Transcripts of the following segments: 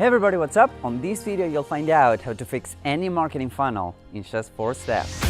Hey everybody, what's up? On this video you'll find out how to fix any marketing funnel in just 4 steps.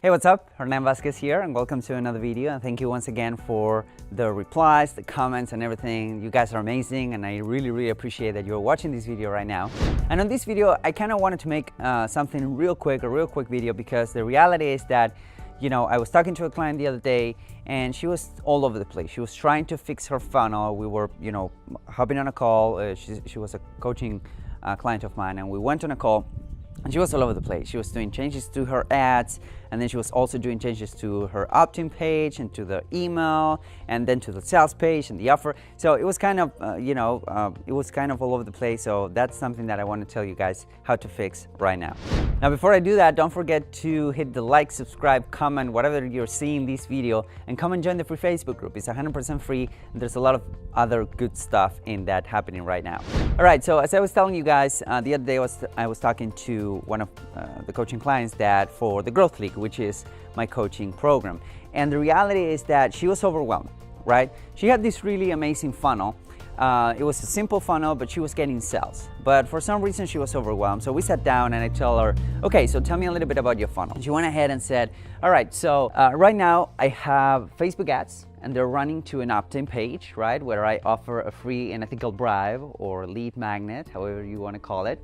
Hey, what's up? Hernan Vazquez here, and welcome to another video, and thank you once again for the replies, the comments and everything. You guys are amazing, and I really appreciate that you're watching this video right now. And on this video I kind of wanted to make something a real quick video, because the reality is that, you know, I was talking to a client the other day and she was all over the place. She was trying to fix her funnel. We were, you know, hopping on a call. She was a coaching client of mine, and we went on a call. And she was all over the place. She was doing changes to her ads, and then she was also doing changes to her opt-in page and to the email, and then to the sales page and the offer. So it was kind of, it was kind of all over the place. So that's something that I want to tell you guys how to fix right now. Now, before I do that, don't forget to hit the like, subscribe, comment, whatever you're seeing this video, and come and join the free Facebook group. It's 100% free, and there's a lot of other good stuff in that happening right now. All right, so as I was telling you guys, the other day I was talking to one of the coaching clients that for the Growth League, which is my coaching program. And the reality is that she was overwhelmed, right? She had this really amazing funnel. It was a simple funnel, but she was getting sales. But for some reason, she was overwhelmed. So we sat down and I tell her, okay, so tell me a little bit about your funnel. She went ahead and said, all right, so right now I have Facebook ads, and they're running to an opt-in page, right? Where I offer a free and ethical bribe or lead magnet, however you want to call it.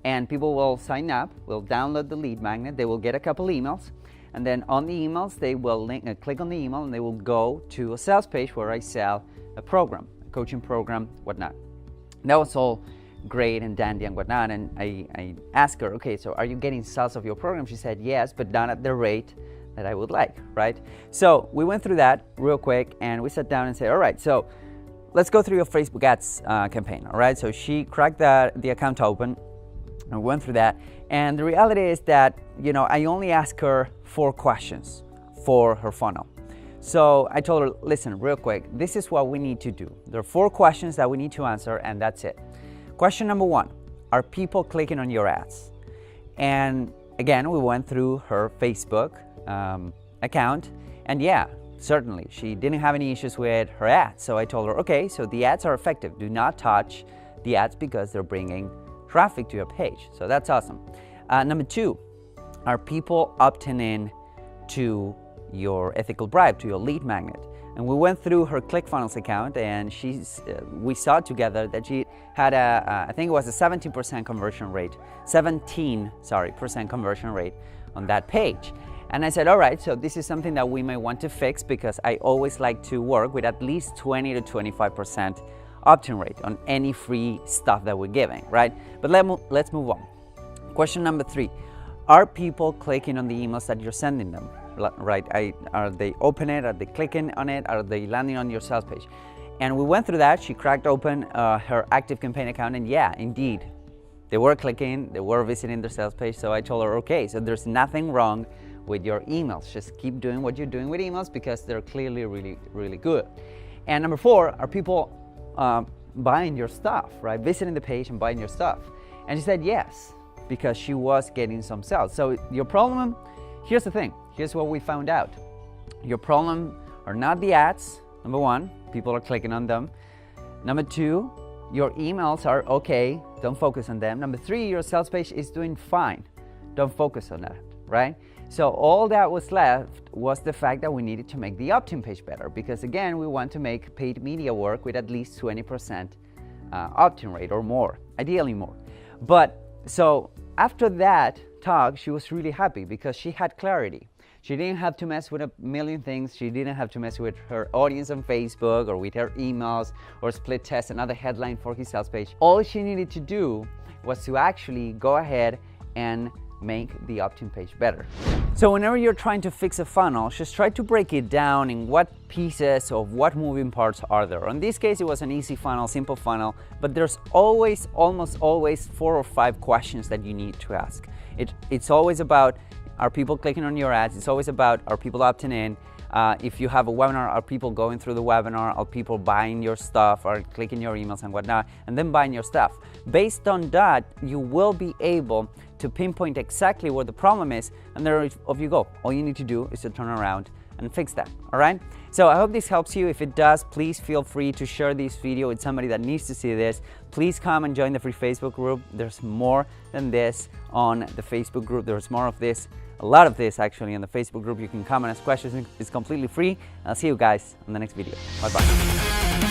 And people will sign up, will download the lead magnet, they will get a couple emails, and then on the emails they will click on the email and they will go to a sales page where I sell a program, a coaching program, whatnot. That was all great and dandy and whatnot, and I asked her, okay, so are you getting sales of your program? She said yes, but not at the rate that I would like, right? So we went through that real quick and we sat down and said, all right, so let's go through your Facebook ads campaign, all right? So she cracked the account open, and we went through that, and the reality is that, you know, I only asked her 4 questions for her funnel. So I told her, listen, real quick, this is what we need to do. There are 4 questions that we need to answer, and that's it. Question number 1, are people clicking on your ads? And again, we went through her Facebook account, and yeah, certainly she didn't have any issues with her ads. So I told her, okay, so the ads are effective. Do not touch the ads because they're bringing traffic to your page. So that's awesome. Number 2, are people opting in to your ethical bribe, to your lead magnet? And we went through her ClickFunnels account, and we saw together that she had I think it was a 17% conversion rate, 17% conversion rate on that page. And I said, all right, so this is something that we may want to fix, because I always like to work with at least 20 to 25% opt-in rate on any free stuff that we're giving, right? But let's move on. Question number 3, are people clicking on the emails that you're sending them, right? Are they opening it? Are they clicking on it? Are they landing on your sales page? And we went through that. She cracked open her active campaign account, and yeah, indeed, they were clicking, they were visiting their sales page. So I told her, okay, so there's nothing wrong with your emails. Just keep doing what you're doing with emails, because they're clearly really good. And number 4, are people buying your stuff, right? Visiting the page and buying your stuff? And she said yes, because she was getting some sales. So your problem, here's the thing, here's what we found out. Your problem are not the ads. Number 1, people are clicking on them. Number 2, your emails are okay, don't focus on them. Number 3, your sales page is doing fine, don't focus on that, right? So all that was left was the fact that we needed to make the opt-in page better, because again, we want to make paid media work with at least 20% opt-in rate or more, ideally more. But so after that talk, she was really happy because she had clarity. She didn't have to mess with a million things. She didn't have to mess with her audience on Facebook or with her emails or split test another headline for his sales page. All she needed to do was to actually go ahead and make the opt-in page better. So whenever you're trying to fix a funnel, just try to break it down in what pieces of what moving parts are there. In this case, it was an easy funnel, simple funnel, but there's almost always 4 or 5 questions that you need to ask. It's always about, are people clicking on your ads? It's always about, are people opting in? if you have a webinar, are people going through the webinar, are people buying your stuff, or clicking your emails and whatnot, and then buying your stuff. Based on that, you will be able to pinpoint exactly where the problem is, and there you go. All you need to do is to turn around and fix that. All right, so I hope this helps you. If it does, please feel free to share this video with somebody that needs to see this. Please come and join the free Facebook group. There's more than this on the Facebook group. There's more of this, a lot of this actually, in the Facebook group. You can come and ask questions. It's completely free. I'll see you guys on the next video. Bye bye.